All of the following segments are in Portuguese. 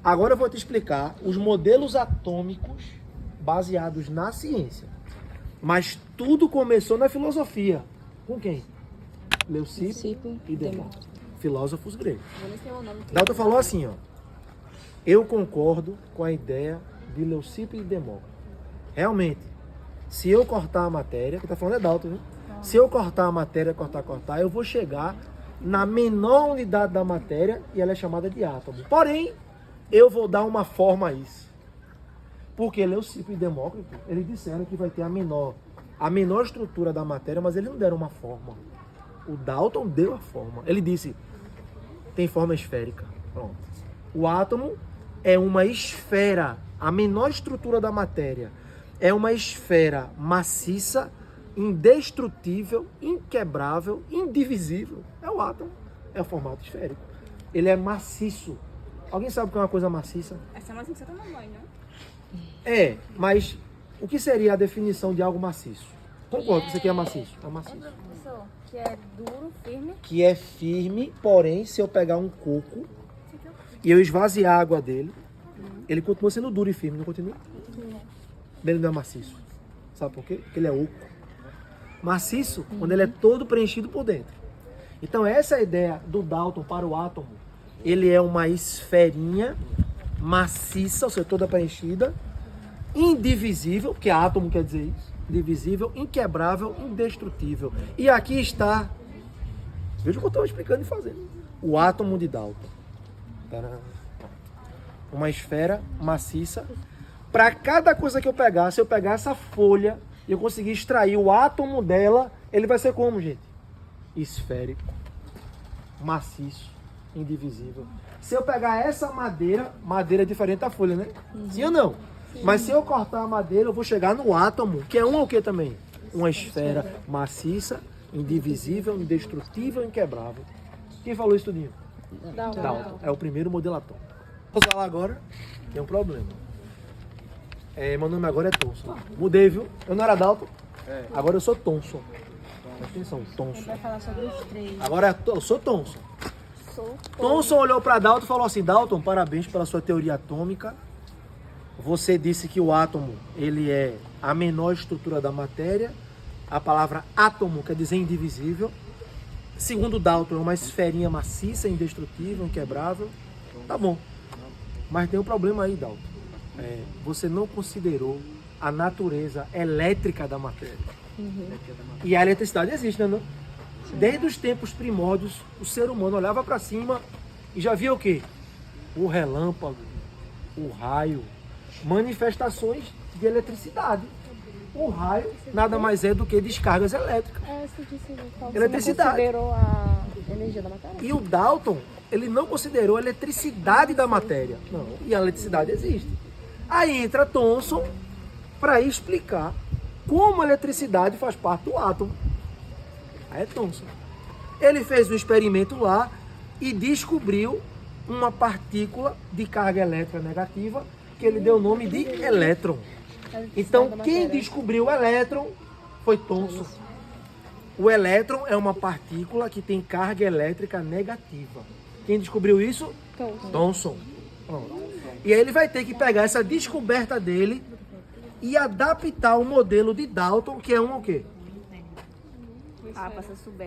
Agora eu vou te explicar os modelos atômicos baseados na ciência. Mas tudo começou na filosofia. Com quem? Leucipo e Demócrito. Filósofos gregos. Dalton falou assim, ó. Eu concordo com a ideia de Leucipo e Demócrito. Realmente, se eu cortar a matéria, que tá falando é Dalton, viu? Se eu cortar a matéria, cortar, eu vou chegar na menor unidade da matéria e ela é chamada de átomo. Porém, eu vou dar uma forma a isso. Porque Leucipo e Demócrito, eles disseram que vai ter a menor estrutura da matéria, mas eles não deram uma forma. O Dalton deu a forma. Ele disse, tem forma esférica. Pronto. O átomo é uma esfera, a menor estrutura da matéria. É uma esfera maciça, indestrutível, inquebrável, indivisível. É o átomo. É o formato esférico. Ele é maciço. Alguém sabe o que é uma coisa maciça? Essa é mais que você toma banho, né? É, mas o que seria a definição de algo maciço? Concordo que isso aqui é maciço. É maciço. Professor, que é duro, firme. Que é firme, porém, se eu pegar um coco e eu esvaziar a água dele, ele continua sendo duro e firme, não continua? Ele não é maciço. Sabe por quê? Porque ele é oco. Maciço, quando ele é todo preenchido por dentro. Então, essa é a ideia do Dalton para o átomo. Ele é uma esferinha maciça, ou seja, toda preenchida, indivisível, que átomo quer dizer isso, indivisível, inquebrável, indestrutível. E aqui está, veja o que eu estou explicando e fazendo, o átomo de Dalton. Uma esfera maciça. Para cada coisa que eu pegar, se eu pegar essa folha e eu conseguir extrair o átomo dela, ele vai ser como, gente? Esférico, maciço, indivisível. Se eu pegar essa madeira é diferente da folha, né? Sim ou não? Sim. Mas se eu cortar a madeira, eu vou chegar no átomo, que é um ou que também? Uma esfera maciça, indivisível, indestrutível, inquebrável. Quem falou isso tudinho? Dalton. É o primeiro modelo atômico. Vou falar agora, tem um problema. Meu nome agora é Thomson. Mudei, viu? Eu não era Dalton, agora eu sou Thomson. Presta atenção, Thomson. Vai falar sobre os três. Agora eu sou Thomson. Thomson olhou para Dalton e falou assim, Dalton, parabéns pela sua teoria atômica. Você disse que o átomo, ele é a menor estrutura da matéria. A palavra átomo quer dizer indivisível. Segundo Dalton, é uma esferinha maciça, indestrutível, inquebrável. Tá bom. Mas tem um problema aí, Dalton. Você não considerou a natureza elétrica da matéria. E a eletricidade existe, né? Não? Desde os tempos primórdios, o ser humano olhava para cima e já via o quê? O relâmpago, o raio, manifestações de eletricidade. O raio nada mais é do que descargas elétricas. Eletricidade. Você não considerou a energia da matéria? E o Dalton, ele não considerou a eletricidade da matéria. Não, e a eletricidade existe. Aí entra Thomson para explicar como a eletricidade faz parte do átomo. Aí é Thomson. Ele fez um experimento lá e descobriu uma partícula de carga elétrica negativa que ele deu o nome de elétron. Então, quem descobriu o elétron foi Thomson. O elétron é uma partícula que tem carga elétrica negativa. Quem descobriu isso? Thomson. Pronto. E aí ele vai ter que pegar essa descoberta dele e adaptar o modelo de Dalton, que é o quê?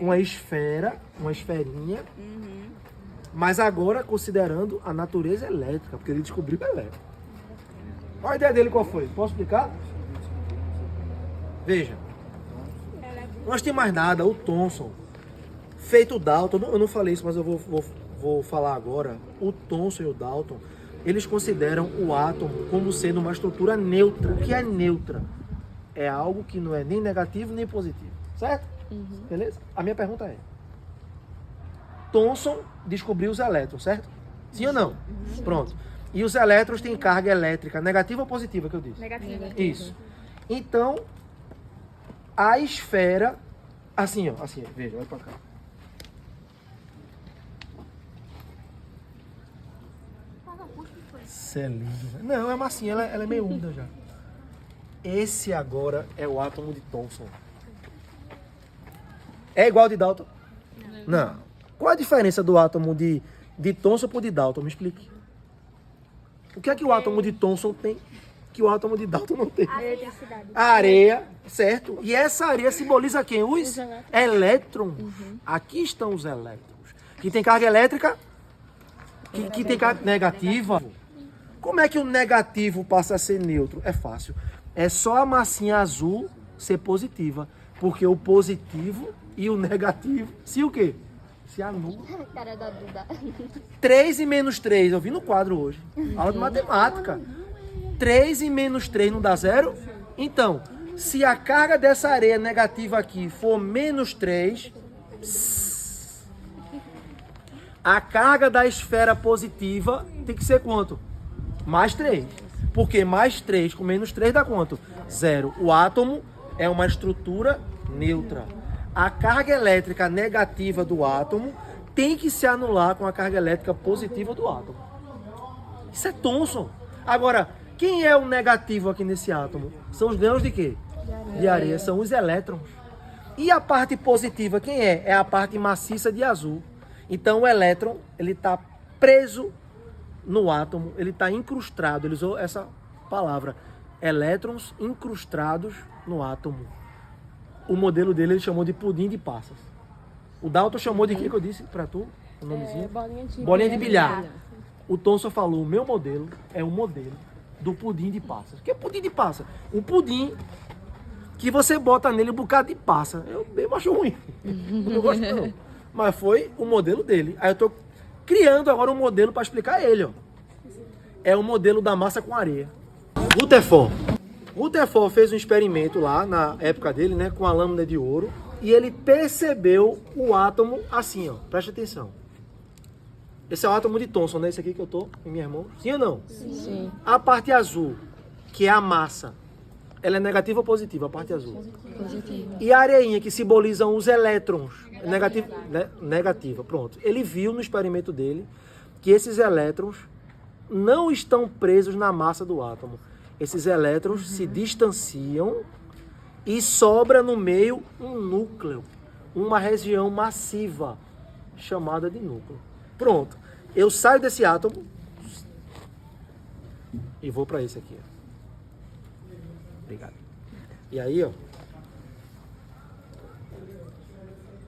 Uma esfera, uma esferinha, mas agora considerando a natureza elétrica, porque ele descobriu o elétrico. Qual a ideia dele qual foi? Posso explicar? Veja. Antes de mais nada, o Thomson, feito o Dalton, eu não falei isso, mas eu vou falar agora. O Thomson e o Dalton, eles consideram o átomo como sendo uma estrutura neutra. O que é neutra? É algo que não é nem negativo nem positivo. Certo? Beleza? A minha pergunta é: Thomson descobriu os elétrons, certo? Sim ou não? Pronto. E os elétrons têm carga elétrica negativa ou positiva, que eu disse? Negativa. Isso. Então, a esfera, assim, ó, assim, veja, olha pra cá. Isso é lindo. Não, é massinha, ela é meio úmida já. Esse agora é o átomo de Thomson. É igual ao de Dalton? Não. Qual a diferença do átomo de Thomson para o de Dalton? Me explique. O que é que o átomo de Thomson tem? Que o átomo de Dalton não tem. Eletricidade. A areia, certo? E essa areia simboliza quem? Os elétrons. Aqui estão os elétrons. Que tem carga elétrica, que tem carga negativa. Como é que o negativo passa a ser neutro? É fácil. É só a massinha azul ser positiva. Porque o positivo e o negativo se o quê? Se anulam. Cara da Duda. 3 e menos 3, eu vi no quadro hoje. Aula de matemática. 3 e menos 3 não dá zero? Então, se a carga dessa areia negativa aqui for menos 3, a carga da esfera positiva tem que ser quanto? Mais 3. Porque mais 3 com menos 3 dá quanto? Zero. O átomo é uma estrutura neutra. A carga elétrica negativa do átomo tem que se anular com a carga elétrica positiva do átomo. Isso é Thomson. Agora, quem é o negativo aqui nesse átomo? São os grãos de quê? De areia. São os elétrons. E a parte positiva, quem é? É a parte maciça de azul. Então o elétron, ele está preso no átomo, ele está incrustado. Ele usou essa palavra. Elétrons incrustados no átomo. O modelo dele ele chamou de pudim de passas. O Dalton chamou de quê que eu disse pra tu? O nomezinho? Bolinha de bilhar. O Thomson falou, o meu modelo é o modelo do pudim de passas. O que é pudim de passa? Um pudim que você bota nele um bocado de passa. Eu acho ruim. Não gosto não. Mas foi o modelo dele. Aí eu tô criando agora um modelo para explicar ele, ó. É o modelo da massa com areia. Rutherford. Rutherford fez um experimento lá na época dele, né, com a lâmina de ouro, e ele percebeu o átomo assim, ó. Preste atenção. Esse é o átomo de Thomson, né? Esse aqui que eu tô em minha mão. Sim ou não? Sim. A parte azul, que é a massa, ela é negativa ou positiva, a parte azul? Positivo. E a areinha, que simbolizam os elétrons, negativa, né? Negativa, pronto. Ele viu no experimento dele que esses elétrons não estão presos na massa do átomo. Esses elétrons se distanciam e sobra no meio um núcleo, uma região massiva, chamada de núcleo. Pronto. Eu saio desse átomo e vou para esse aqui. Obrigado. E aí, ó.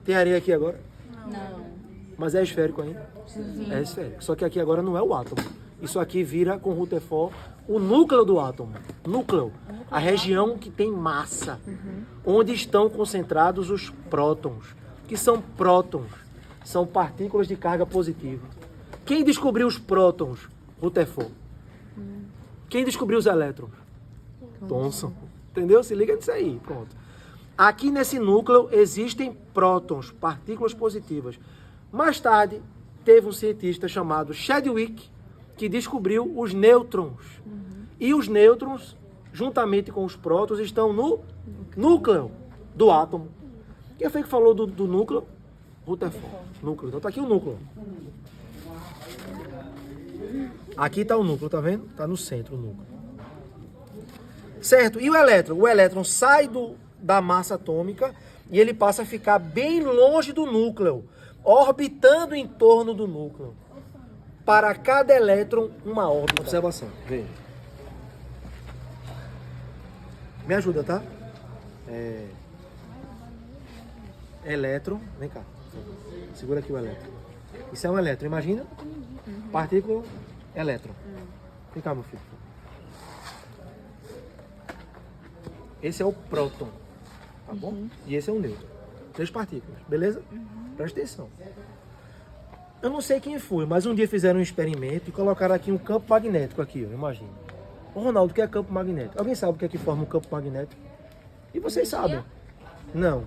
Tem areia aqui agora? Não. Mas é esférico ainda? É esférico. Só que aqui agora não é o átomo. Isso aqui vira, com Rutherford, o núcleo do átomo. Núcleo. A região que tem massa. Onde estão concentrados os prótons. Que são prótons. São partículas de carga positiva. Quem descobriu os prótons? Rutherford. Quem descobriu os elétrons? Thomson. Entendeu? Se liga nisso aí. Pronto. Aqui nesse núcleo existem prótons, partículas positivas. Mais tarde, teve um cientista chamado Chadwick que descobriu os nêutrons. E os nêutrons, juntamente com os prótons, estão no núcleo do átomo. Quem foi que falou do núcleo? Rutherford. Núcleo. Então tá aqui o núcleo. Aqui está o núcleo, tá vendo? Tá no centro o núcleo. Certo? E o elétron? O elétron sai da massa atômica e ele passa a ficar bem longe do núcleo, orbitando em torno do núcleo. Para cada elétron, uma órbita. Observação. Veja. Me ajuda, tá? Elétron. Vem cá. Segura aqui o elétron. Isso é um elétron. Imagina. Partícula, elétron. Vem cá, meu filho. Esse é o próton. Tá bom? E esse é o nêutron. 3 partículas. Beleza? Presta atenção. Eu não sei quem foi, mas um dia fizeram um experimento e colocaram aqui um campo magnético aqui, ó, imagina. Ô Ronaldo, o que é campo magnético? Alguém sabe o que é que forma um campo magnético? E vocês sabem? Não.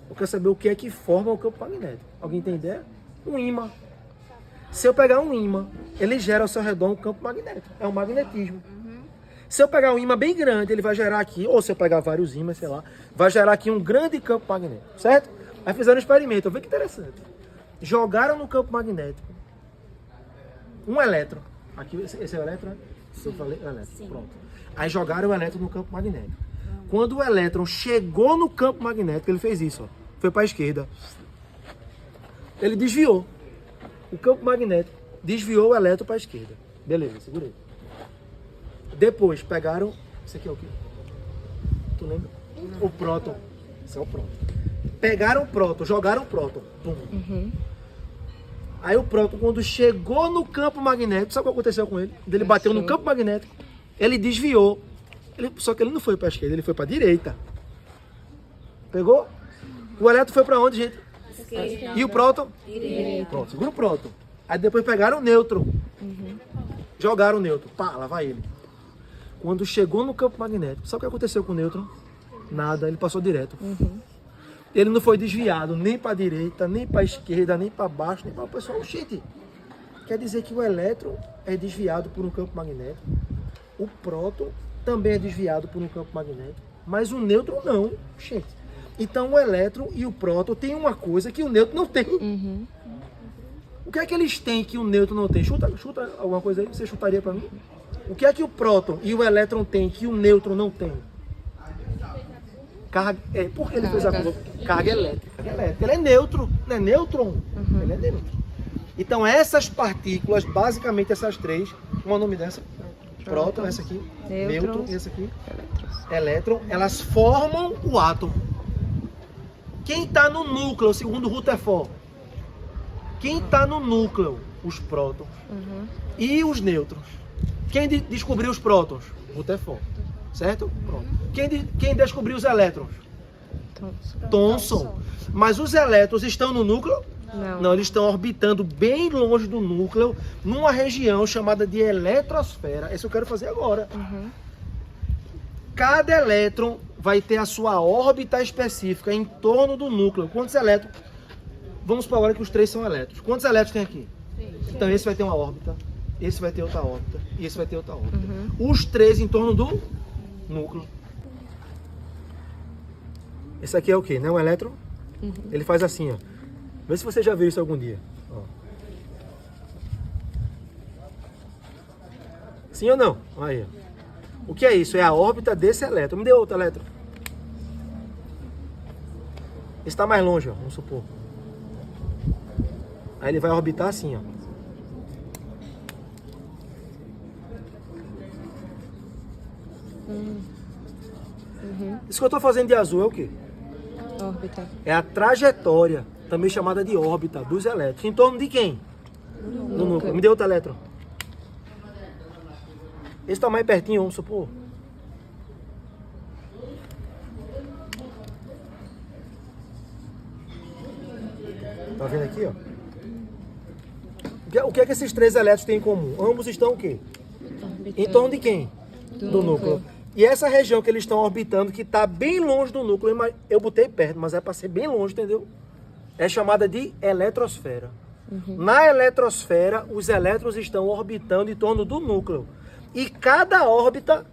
Eu quero saber o que é que forma o campo magnético. Alguém tem ideia? Um ímã. Se eu pegar um ímã, ele gera ao seu redor um campo magnético. É um magnetismo. Se eu pegar um ímã bem grande, ele vai gerar aqui, ou se eu pegar vários ímãs, sei lá, vai gerar aqui um grande campo magnético, certo? Aí fizeram um experimento, vê que interessante. Jogaram no campo magnético um elétron. Aqui, esse é o elétron, né? Eu falei, elétron. Sim. Pronto. Aí jogaram o elétron no campo magnético. Quando o elétron chegou no campo magnético, ele fez isso, ó. Foi para a esquerda. Ele desviou. O campo magnético desviou o elétron para a esquerda. Beleza, segurei. Depois pegaram... Isso aqui é o quê? Tu lembra? O próton. Isso é o próton. Pegaram o próton, jogaram o próton. Pum. Aí o próton, quando chegou no campo magnético, sabe o que aconteceu com ele? Ele bateu no campo magnético, ele desviou. Só que ele não foi para a esquerda, ele foi para a direita. Pegou? O elétron foi para onde, gente? E o próton? Direita. Pronto, segura o próton. Aí depois pegaram o nêutron. Jogaram o nêutron. Pá, lá vai ele. Quando chegou no campo magnético, sabe o que aconteceu com o nêutron? Nada, ele passou direto. Ele não foi desviado nem para a direita, nem para a esquerda, nem para baixo, nem para o pessoal. Gente, quer dizer que o elétron é desviado por um campo magnético. O próton também é desviado por um campo magnético. Mas o nêutron não, gente. Então o elétron e o próton têm uma coisa que o nêutron não tem. O que é que eles têm que o nêutron não tem? Chuta alguma coisa aí, você chutaria para mim? O que é que o próton e o elétron têm que o nêutron não tem? Carga, por que ele fez a coisa? Carga elétrica. Ele é neutro, não é nêutron? Ele é neutro. Então essas partículas, basicamente essas três, qual é o nome dessa? Próton, essa aqui, nêutron e essa aqui, elétron, elas formam o átomo. Quem está no núcleo, segundo Rutherford? Quem está no núcleo? Os prótons e os nêutrons. Quem descobriu os prótons? Rutherford. Certo? Pronto. Quem descobriu os elétrons? Thomson. Mas os elétrons estão no núcleo? Não, eles estão orbitando bem longe do núcleo, numa região chamada de eletrosfera. Isso eu quero fazer agora. Cada elétron vai ter a sua órbita específica em torno do núcleo. Quantos elétrons? Vamos para agora que os três são elétrons. Quantos elétrons tem aqui? Então esse vai ter uma órbita, esse vai ter outra órbita e esse vai ter outra órbita. Os três em torno do núcleo. Esse aqui é o quê? Não é um elétron? Ele faz assim, ó. Vê se você já viu isso algum dia. Ó. Sim ou não? Aí, ó. O que é isso? É a órbita desse elétron. Me dê outro elétron. Esse está mais longe, ó, vamos supor. Aí ele vai orbitar assim, ó. Isso que eu estou fazendo de azul é o quê? Órbita. É a trajetória, também chamada de órbita, dos elétrons. Em torno de quem? Do núcleo. Me dê outro elétron. Esse está mais pertinho, vamos supor. Tá vendo aqui, ó? O que é que esses três elétrons têm em comum? Ambos estão o quê? Em torno de quem? Do núcleo. E essa região que eles estão orbitando, que está bem longe do núcleo, eu botei perto, mas é para ser bem longe, entendeu? É chamada de eletrosfera. Na eletrosfera, os elétrons estão orbitando em torno do núcleo. E cada órbita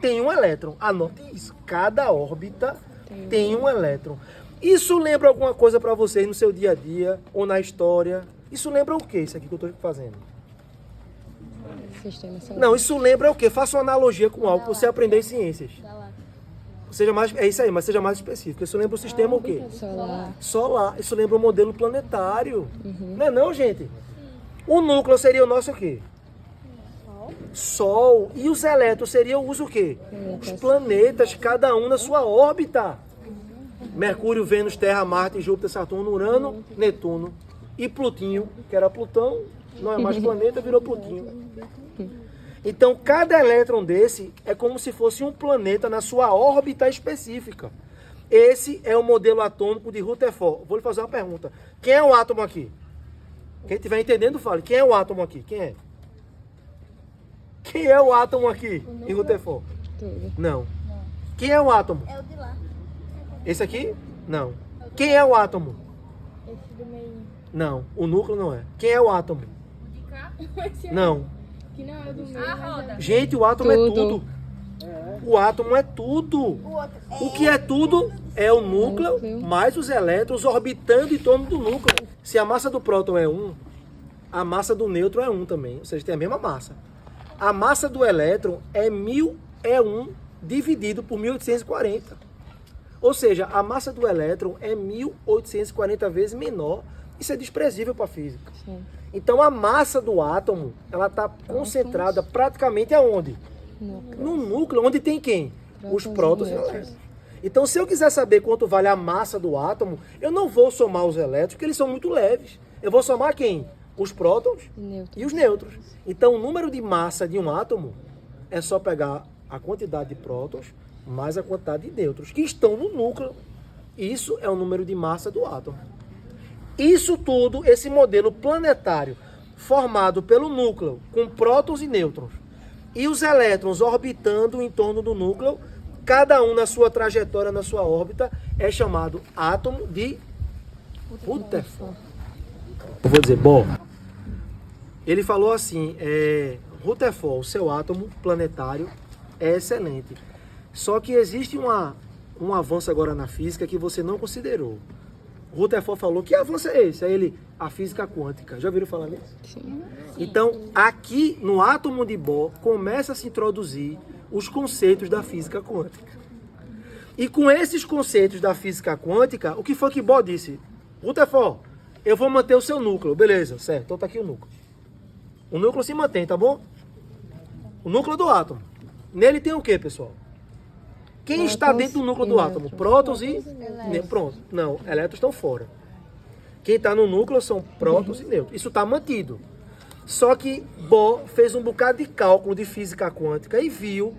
tem um elétron. Anote isso. Cada órbita tem um elétron. Isso lembra alguma coisa para vocês no seu dia a dia ou na história? Isso lembra o que, isso aqui que eu estou fazendo? Sistema solar. Não, isso lembra o quê? Faça uma analogia com algo que você aprendeu em ciências. Seja mais, é isso aí, mas seja mais específico. Isso lembra o sistema o quê? Solar. Isso lembra o modelo planetário. Não é não, gente? O núcleo seria o nosso o quê? Sol. E os elétrons seriam o quê? Os planetas, cada um na sua órbita. Mercúrio, Vênus, Terra, Marte, Júpiter, Saturno, Urano, Netuno. E Plutinho, que era Plutão, não é mais planeta, virou Plutinho. Então, cada elétron desse é como se fosse um planeta na sua órbita específica. Esse é o modelo atômico de Rutherford. Vou lhe fazer uma pergunta. Quem é o átomo aqui? Quem estiver entendendo, fale. Quem é o átomo aqui? Quem é? Quem é o átomo aqui em Rutherford? Não. Quem é o átomo? É o de lá. Esse aqui? Não. Quem é o átomo? Esse do meio. Não. O núcleo não é. Quem é o átomo? De cá? Não. Que não é o do meio. A roda. Gente, o átomo é tudo. O átomo é tudo. O outro. O que é tudo é o núcleo mais os elétrons orbitando em torno do núcleo. Se a massa do próton é 1, a massa do nêutron é 1 também. Ou seja, tem a mesma massa. A massa do elétron é 1 dividido por 1840. Ou seja, a massa do elétron é 1840 vezes menor. Isso é desprezível para a física. Sim. Então a massa do átomo, ela está concentrada praticamente aonde? No núcleo, onde tem quem? Os prótons e elétrons. Então, se eu quiser saber quanto vale a massa do átomo, eu não vou somar os elétrons, porque eles são muito leves. Eu vou somar quem? Os prótons e os nêutrons. Então, o número de massa de um átomo é só pegar a quantidade de prótons mais a quantidade de nêutrons, que estão no núcleo. Isso é o número de massa do átomo. Isso tudo, esse modelo planetário, formado pelo núcleo, com prótons e nêutrons, e os elétrons orbitando em torno do núcleo, cada um na sua trajetória, na sua órbita, é chamado átomo de Rutherford. Eu vou dizer, bom, ele falou assim, Rutherford, o seu átomo planetário é excelente. Só que existe um avanço agora na física que você não considerou. Rutherford falou, que avanço é esse? Aí ele, a física quântica. Já ouviram falar nisso? Sim. Então, aqui no átomo de Bohr, começa a se introduzir os conceitos da física quântica. E com esses conceitos da física quântica, o que foi que Bohr disse? Rutherford, eu vou manter o seu núcleo. Beleza, certo. Então tá aqui o núcleo. O núcleo se mantém, tá bom? O núcleo do átomo. Nele tem o que, pessoal? Quem está dentro do núcleo do átomo? Prótons e nêutrons. Pronto. Não, elétrons estão fora. Quem está no núcleo são prótons e nêutrons. Isso está mantido. Só que Bohr fez um bocado de cálculo de física quântica e viu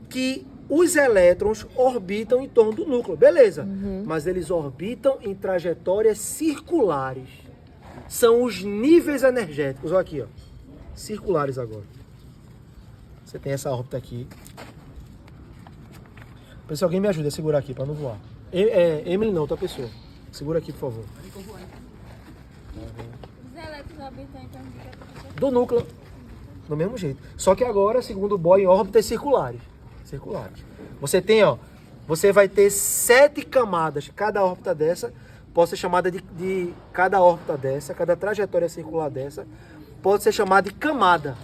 que os elétrons orbitam em torno do núcleo. Beleza. Mas eles orbitam em trajetórias circulares. São os níveis energéticos. Olha aqui, ó. Circulares agora. Você tem essa órbita aqui. Se alguém me ajuda a segurar aqui para não voar. Emily não, outra pessoa. Segura aqui, por favor. Os elétrons orbitam em torno de Do núcleo. Do mesmo jeito. Só que agora, segundo o Bohr, em órbitas circulares. Você tem, ó. Você vai ter 7 camadas. Cada órbita dessa pode ser chamada de cada órbita dessa, cada trajetória circular dessa, pode ser chamada de camada.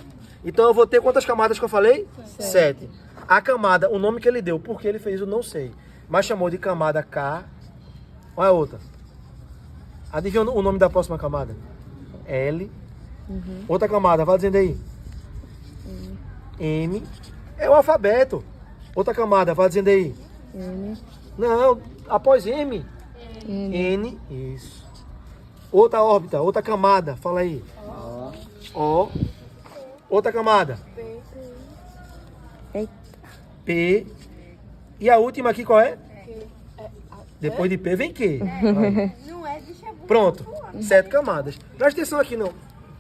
Então eu vou ter quantas camadas que eu falei? 7. A camada, o nome que ele deu, por que ele fez isso, não sei. Mas chamou de camada K. Olha a outra. Adivinha o nome da próxima camada? L. Outra camada, vai dizendo aí. M. É o alfabeto. Outra camada, vai dizendo aí. N. Não, após M. N. Isso. Outra órbita, outra camada, fala aí. O. Outra camada. P. E a última aqui qual é? Depois de P vem Q. Não é de Xabu. Pronto. 7 camadas. Presta atenção aqui não.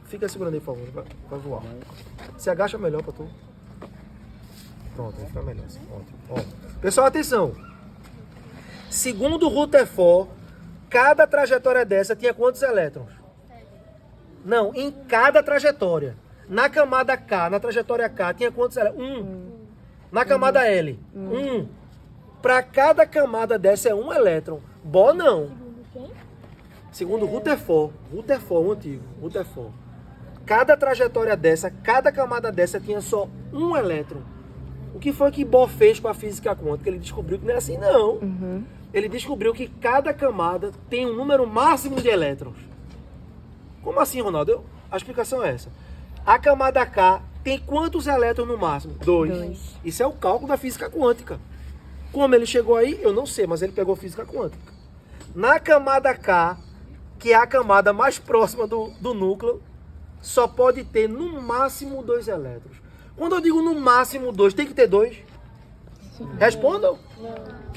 Fica segurando aí, por favor. Vai voar. Se agacha melhor pra tu. Pronto, aí fica melhor. Ótimo. Ó. Pessoal, atenção. Segundo Rutherford, cada trajetória dessa tinha quantos elétrons? Não, em cada trajetória. Na camada K, na trajetória K, tinha quantos elétrons? 1. Na camada L, 1. Para cada camada dessa é 1 elétron. Bohr não. Segundo Rutherford, o antigo, Rutherford. Cada trajetória dessa, cada camada dessa tinha só 1 elétron. O que foi que Bohr fez com a física quântica? Ele descobriu que não é assim, não. Ele descobriu que cada camada tem um número máximo de elétrons. Como assim, Ronaldo? A explicação é essa. A camada K tem quantos elétrons no máximo? 2. Isso é o cálculo da física quântica. Como ele chegou aí, eu não sei, mas ele pegou física quântica. Na camada K, que é a camada mais próxima do núcleo, só pode ter no máximo 2 elétrons. Quando eu digo no máximo 2, tem que ter 2? Respondam?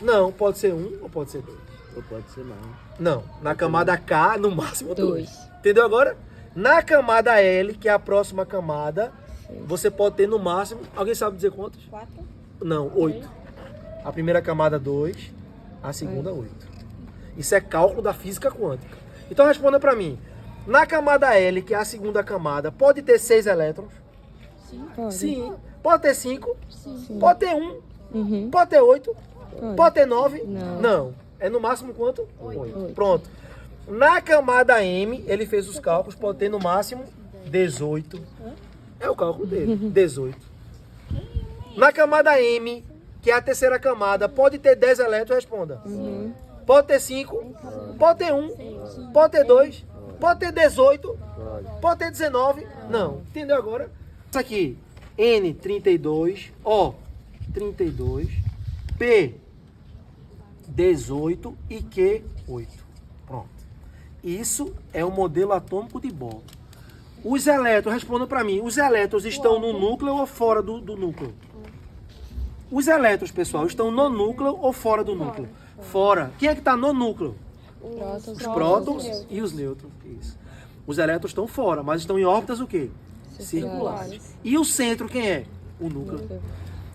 Não, pode ser 1 ou pode ser 2. Ou pode ser não. Não, na camada K, no máximo 2. Entendeu agora? Na camada L, que é a próxima camada, você pode ter no máximo, alguém sabe dizer quantos? 4. Não, 8. A primeira camada 2, a segunda 8. Isso é cálculo da física quântica. Então responda para mim. Na camada L, que é a segunda camada, pode ter 6 elétrons? Pode. Sim. Pode ter 5? Sim. Pode ter 1? Pode ter 8? Pode ter 9? Não. É no máximo quanto? 8. Pronto. Na camada M, ele fez os cálculos, pode ter no máximo 18. É o cálculo dele, 18. Na camada M, que é a terceira camada, pode ter 10 elétrons? Responda. Pode ter 5? Pode ter 1? Pode ter 2? Pode ter 18? Pode ter 19? Não. Entendeu agora? Isso aqui, N, 32, O, 32, P, 18 e Q, 8. Pronto. Isso é o modelo atômico de Bohr. Os elétrons, respondam para mim, os elétrons estão no núcleo ou fora do núcleo? Os elétrons, pessoal, estão no núcleo ou fora do núcleo? Fora. Quem é que está no núcleo? Os prótons e os nêutrons. Isso. Os elétrons estão fora, mas estão em órbitas o quê? Circulares. E o centro quem é? O núcleo.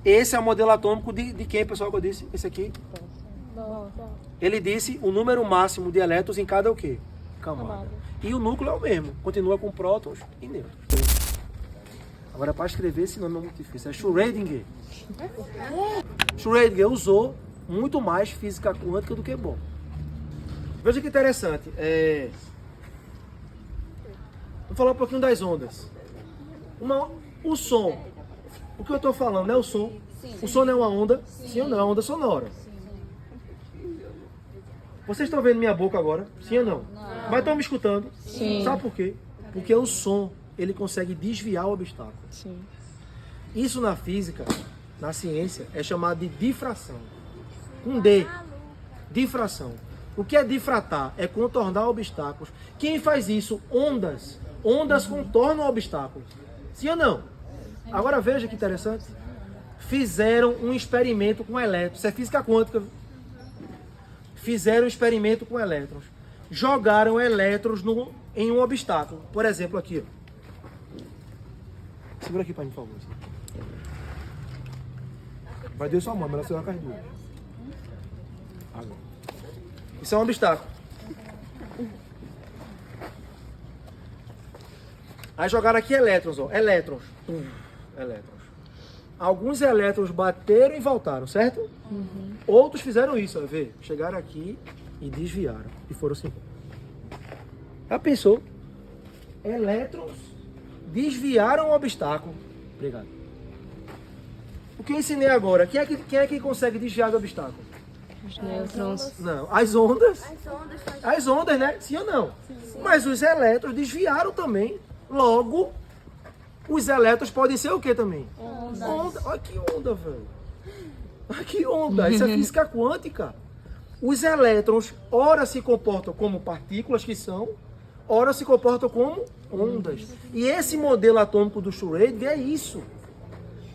Esse é o modelo atômico de quem, pessoal, que eu disse? Esse aqui? Ele disse o número máximo de elétrons em cada o quê? Camada. E o núcleo é o mesmo. Continua com prótons e nêutrons. Agora, para escrever, esse nome é muito difícil. É Schrödinger. Schrödinger usou muito mais física quântica do que Bohr. Veja que interessante. Vou falar um pouquinho das ondas. O som. O que eu estou falando, né? O som. Sim. O som não é uma onda? Sim ou não? É uma onda sonora. Sim. Vocês estão vendo minha boca agora? Sim ou não? Não. Mas estão me escutando? Sim. Sabe por quê? Porque o som, ele consegue desviar o obstáculo. Sim. Isso na física, na ciência, é chamado de difração. Um D. Difração. O que é difratar? É contornar obstáculos. Quem faz isso? Ondas. Ondas contornam obstáculos. Sim ou não? Agora veja que interessante. Fizeram um experimento com elétrons. Isso é física quântica. Fizeram um experimento com elétrons. Jogaram elétrons em um obstáculo. Por exemplo, aqui. Ó. Segura aqui para mim, por favor. Vai dar sua mão, mas ela vai cair duas. Agora. Isso é um obstáculo. Aí jogaram aqui elétrons, ó. Elétrons. Elétrons. Alguns elétrons bateram e voltaram, certo? Uhum. Outros fizeram isso, ó. Vê. Chegaram aqui e desviaram. E foram assim. Já pensou? Elétrons desviaram o obstáculo. Obrigado. O que eu ensinei agora? Quem é que consegue desviar do obstáculo? Os nêutrons. Não, as ondas. As ondas, né? Sim ou não? Sim. Mas os elétrons desviaram também. Logo, os elétrons podem ser o que também? Onda. Olha que onda, velho. Olha que onda. Isso é física quântica. Os elétrons, ora se comportam como partículas que são, ora se comportam como ondas. E esse modelo atômico do Schrödinger é isso.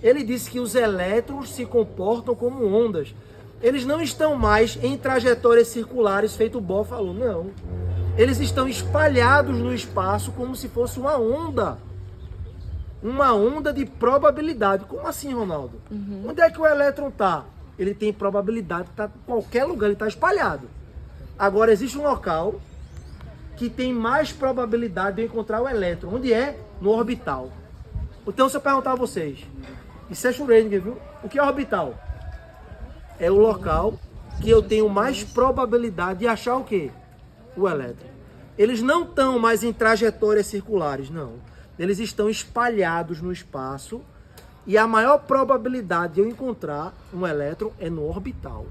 Ele disse que os elétrons se comportam como ondas. Eles não estão mais em trajetórias circulares, feito o Bohr falou, não. Eles estão espalhados no espaço como se fosse uma onda. Uma onda de probabilidade. Como assim, Ronaldo? Uhum. Onde é que o elétron está? Ele tem probabilidade de estar em qualquer lugar, ele está espalhado. Agora, existe um local que tem mais probabilidade de eu encontrar o elétron. Onde é? No orbital. Então, se eu perguntar a vocês, isso é Schrödinger, viu? O que é orbital? É o local que eu tenho mais probabilidade de achar o quê? O elétron. Eles não estão mais em trajetórias circulares, não. Eles estão espalhados no espaço e a maior probabilidade de eu encontrar um elétron é no orbital.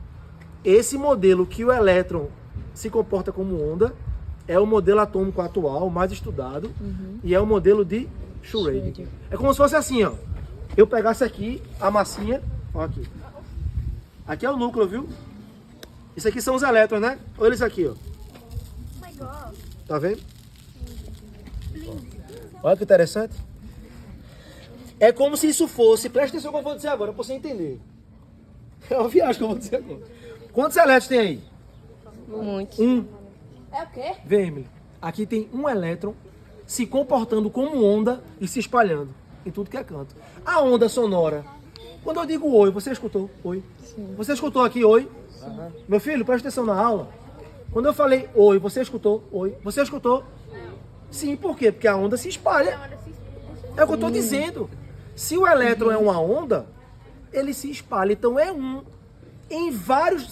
Esse modelo que o elétron se comporta como onda é o modelo atômico atual, mais estudado, e é o modelo de Schrödinger. É como se fosse assim, ó. Eu pegasse aqui a massinha, ó aqui. Aqui é o núcleo, viu? Isso aqui são os elétrons, né? Olha eles aqui, ó. Tá vendo? Olha que interessante. É como se isso fosse... Presta atenção no que eu vou dizer agora, pra você entender. É uma viagem que eu vou dizer agora. Quantos elétrons tem aí? Muitos. É o quê? Vê, Emily. Aqui tem um elétron se comportando como onda e se espalhando em tudo que é canto. A onda sonora. Quando eu digo oi, você escutou? Oi. Sim. Você escutou aqui oi? Uhum. Meu filho, presta atenção na aula. Quando eu falei oi, você escutou? Oi. Você escutou? Sim, por quê? Porque a onda se espalha. É o que eu estou dizendo. Se o elétron é uma onda, ele se espalha. Então é em vários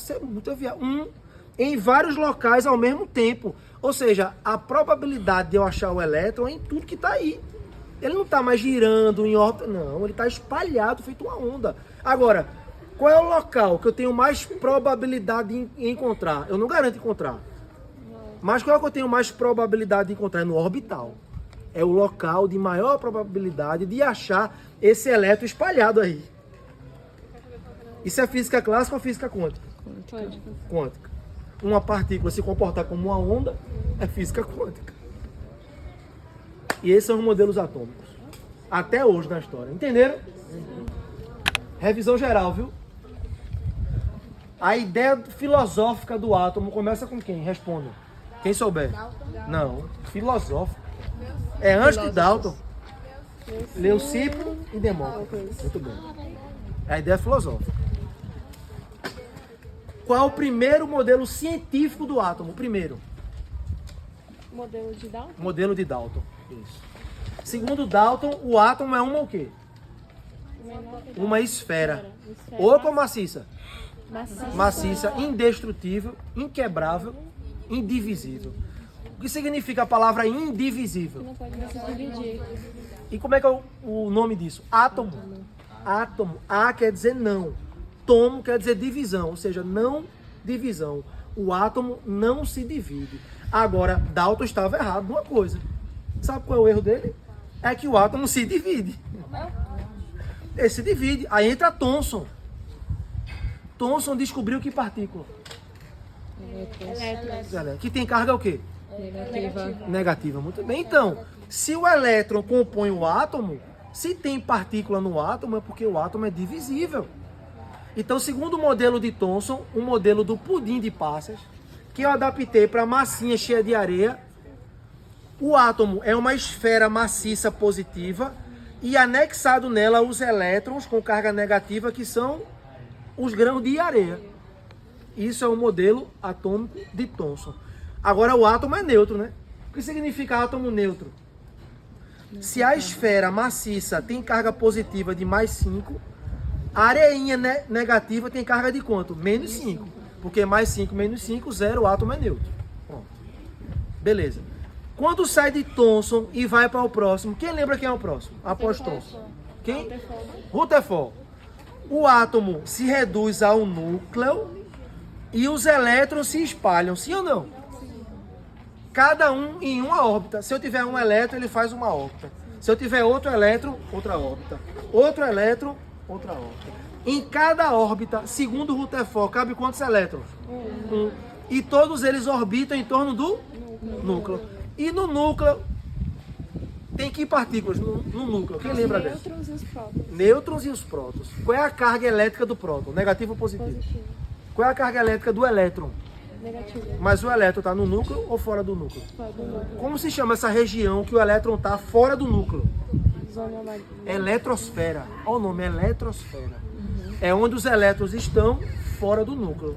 locais ao mesmo tempo. Ou seja, a probabilidade de eu achar o elétron é em tudo que está aí. Ele não está mais girando em órbita, não. Ele está espalhado, feito uma onda. Agora, qual é o local que eu tenho mais probabilidade de encontrar? Eu não garanto encontrar. Mas qual é que eu tenho mais probabilidade de encontrar? É no orbital. é o local de maior probabilidade de achar esse elétron espalhado aí. Isso é física clássica ou física quântica? Quântica. Uma partícula se comportar como uma onda é física quântica. E esses são os modelos atômicos. Até hoje na história. Entenderam? Revisão geral, viu? A ideia filosófica do átomo começa com quem? Responda. Quem souber. Não. Filosófica. É antes de Dalton. Leucipo e Demócrito. Muito bem. É a ideia filosófica. Qual é o primeiro modelo científico do átomo? O primeiro. Modelo de Dalton? Modelo de Dalton. Isso. Segundo Dalton, o átomo é uma o quê? Uma esfera. Opa, maciça. Maciça, indestrutível, inquebrável, indivisível. O que significa a palavra indivisível? Não pode se dividir. E como é que é o nome disso? Átomo. Átomo. A quer dizer não. Tomo quer dizer divisão, ou seja, não divisão. O átomo não se divide. Agora, Dalton estava errado numa coisa. Sabe qual é o erro dele? É que o átomo se divide. Ele se divide. Aí entra Thomson. Thomson descobriu que partícula? Elétrons. Que tem carga o quê? Negativa. Negativa. Muito bem. Então, se o elétron compõe o átomo, se tem partícula no átomo, é porque o átomo é divisível. Então, segundo o modelo de Thomson, o modelo do pudim de passas, que eu adaptei para massinha cheia de areia, o átomo é uma esfera maciça positiva e anexado nela os elétrons com carga negativa, que são os grãos de areia. Isso é o modelo atômico de Thomson. Agora, o átomo é neutro, né? O que significa átomo neutro? Se a esfera maciça tem carga positiva de mais 5, a areinha negativa tem carga de quanto? Menos 5. Porque mais 5 menos 5, 0, o átomo é neutro. Pronto. Beleza. Quando sai de Thomson e vai para o próximo, quem lembra quem é o próximo? Após Thomson. Quem? Rutherford. O átomo se reduz ao núcleo e os elétrons se espalham, sim ou não? Cada um em uma órbita. Se eu tiver um elétron, ele faz uma órbita. Se eu tiver outro elétron, outra órbita. Outro elétron, outra órbita. Em cada órbita, segundo Rutherford, cabe quantos elétrons? Um. E todos eles orbitam em torno do núcleo. E no núcleo, tem que partículas no núcleo? Quem lembra dessa? Nêutrons e os prótons. Nêutrons e os prótons. Qual é a carga elétrica do próton? Negativo ou positivo? Positivo. Qual é a carga elétrica do elétron? Negativo. Mas o elétron está no núcleo ou fora do núcleo? Fora do núcleo. Como se chama essa região que o elétron está fora do núcleo? Zona amarela. Eletrosfera. Olha o nome, eletrosfera. É onde os elétrons estão fora do núcleo.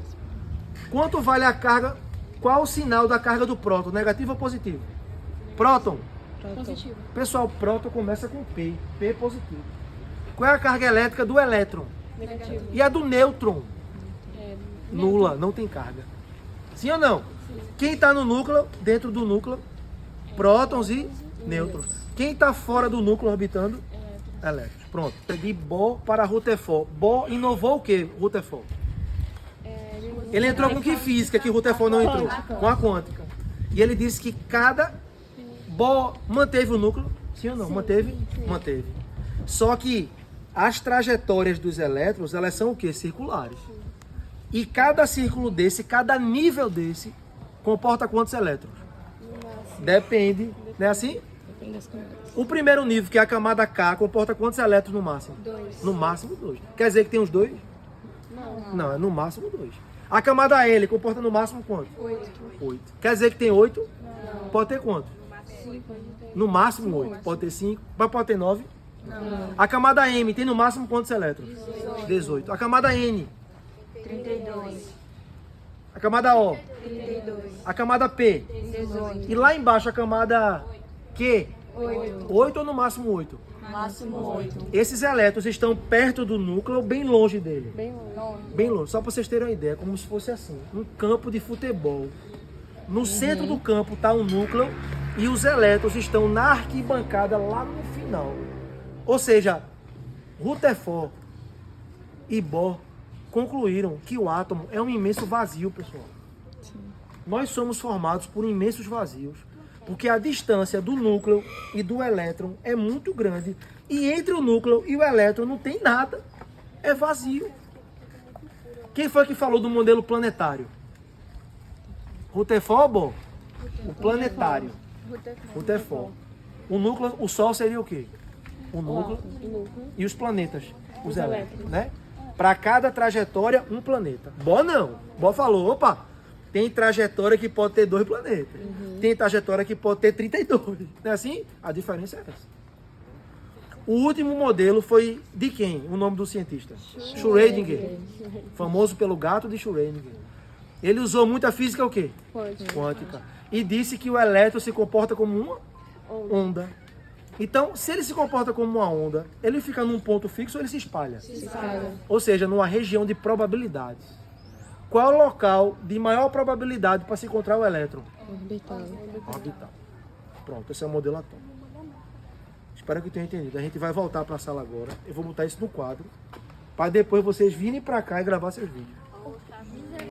Quanto vale a carga? Qual o sinal da carga do próton? Negativo ou positivo? Próton. Positivo. Pessoal, próton começa com P. P positivo. Qual é a carga elétrica do elétron? Negativo. E a do nêutron? É, Nula, não tem carga. Sim ou não? Quem está no núcleo, dentro do núcleo, prótons e nêutrons. Quem está fora do núcleo orbitando? Elétrons. Pronto. De Bohr para Rutherford. Bohr inovou o que, Rutherford? Ele entrou com que física que Rutherford não entrou? Com a quântica. E ele disse que cada Bohr manteve o núcleo. Sim ou não? Manteve? Manteve. Só que as trajetórias dos elétrons, elas são o quê? Circulares. E cada círculo desse, cada nível desse, comporta quantos elétrons? Depende. Não é assim? Depende das camadas. O primeiro nível, que é a camada K, comporta quantos elétrons no máximo? 2. No máximo 2. Quer dizer que tem os dois? Não, é no máximo 2. A camada L comporta no máximo quanto? 8. Quer dizer que tem 8? Não. Pode ter quanto? 5. No máximo 8. Pode ter 5. Mas pode ter 9? Não. A camada M tem no máximo quantos elétrons? 18. A camada N? 32. A camada O? 32. A camada P? 18. E lá embaixo a camada Q? 8. 8 ou no máximo 8? Máximo 8. Esses elétrons estão perto do núcleo ou bem longe dele? Bem longe. Bem longe. Só para vocês terem uma ideia, como se fosse assim, um campo de futebol. No centro do campo está um núcleo e os elétrons estão na arquibancada lá no final. Ou seja, Rutherford e Bohr concluíram que o átomo é um imenso vazio, pessoal. Nós somos formados por imensos vazios. Porque a distância do núcleo e do elétron é muito grande. E entre o núcleo e o elétron não tem nada. É vazio. Quem foi que falou do modelo planetário? Rutherford? O planetário. Rutherford. O núcleo, o Sol seria o quê? O núcleo e os planetas, os elétrons, né? Para cada trajetória, um planeta. Bohr não. Bohr falou, opa, tem trajetória que pode ter 2 planetas. Tem trajetória que pode ter 32. Não é assim? A diferença é essa. O último modelo foi de quem? O nome do cientista? Schrödinger. Famoso pelo gato de Schrödinger. Ele usou muito a física o quê? Quântica. E disse que o elétron se comporta como uma onda. Então, se ele se comporta como uma onda, ele fica num ponto fixo ou ele se espalha? Se espalha. Ou seja, numa região de probabilidades. Qual é o local de maior probabilidade para se encontrar o elétron? Orbital. Orbital. Pronto, esse é o modelo atômico. Espero que tenham entendido. A gente vai voltar para a sala agora. Eu vou botar isso no quadro, para depois vocês virem para cá e gravar seus vídeos.